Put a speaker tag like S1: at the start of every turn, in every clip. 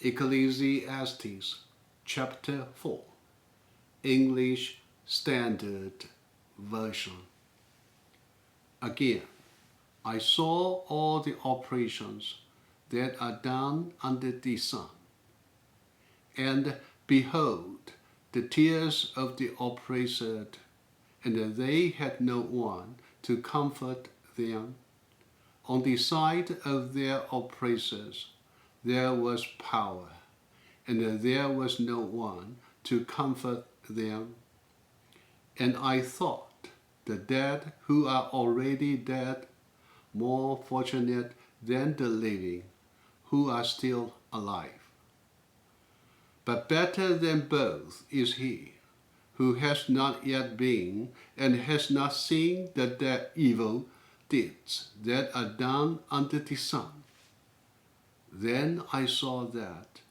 S1: Ecclesiastes chapter 4, English Standard Version. Again, I saw all the operations that are done under the sun, and behold, the tears of the oppressor, and they had no one to comfort them. On the side of their oppressors there was power, and there was no one to comfort them. And I thought, the dead who are already dead more fortunate than the living who are still alive. But better than both is he who has not yet been and has not seen the evil deeds that are done under the sun. Then I saw that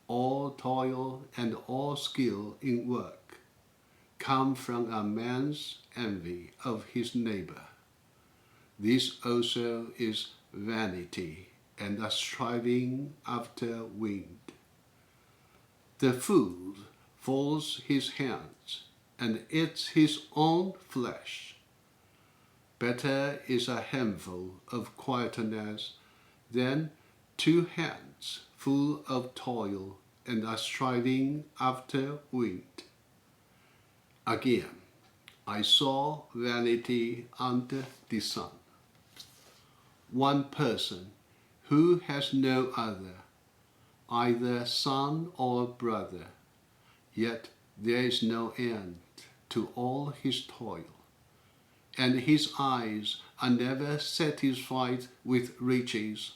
S1: all toil and all skill in work come from a man's envy of his neighbor. This also is vanity and a striving after wind. The fool folds his hands and eats his own flesh. Better is a handful of quietness than 2 hands full of toil and a striving after wind. Again, I saw vanity under the sun. One person who has no other, either son or brother, yet there is no end to all his toil, and his eyes are never satisfied with riches,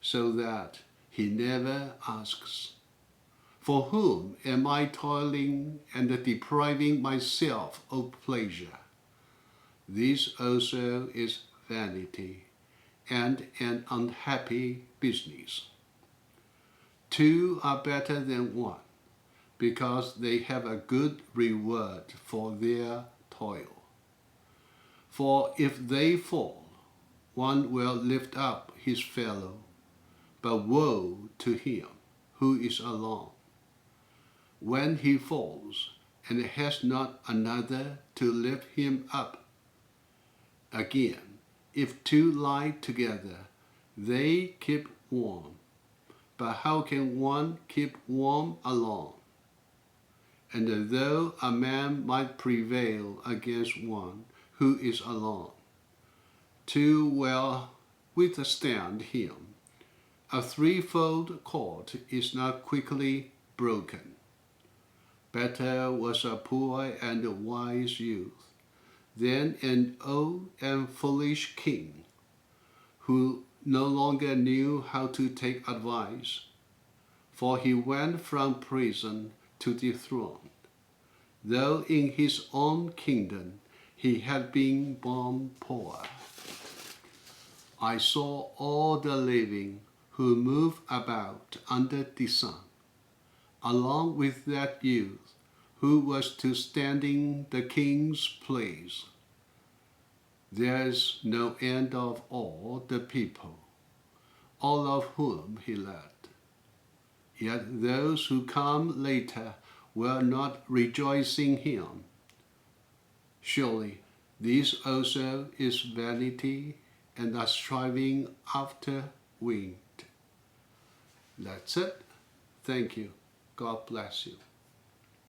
S1: so that he never asks, "For whom am I toiling and depriving myself of pleasure?" This also is vanity and an unhappy business. 2 are better than 1, because they have a good reward for their toil. For if they fall, one will lift up his fellow, but woe to him who is alone when he falls and has not another to lift him up. Again, if 2 lie together, they keep warm, but how can one keep warm alone? And though a man might prevail against one who is alone, 2 will withstand him. A threefold cord is not quickly broken. Better was a poor and wise youth than an old and foolish king, who no longer knew how to take advice, for he went from prison to the throne, though in his own kingdom he had been born poor. I saw all the living who move about under the sun, along with that youth who was to stand in the king's place. There is no end of all the people, all of whom he led. Yet those who come later will not rejoice in him. Surely this also is vanity and a striving after wind. That's it. Thank you. God bless you.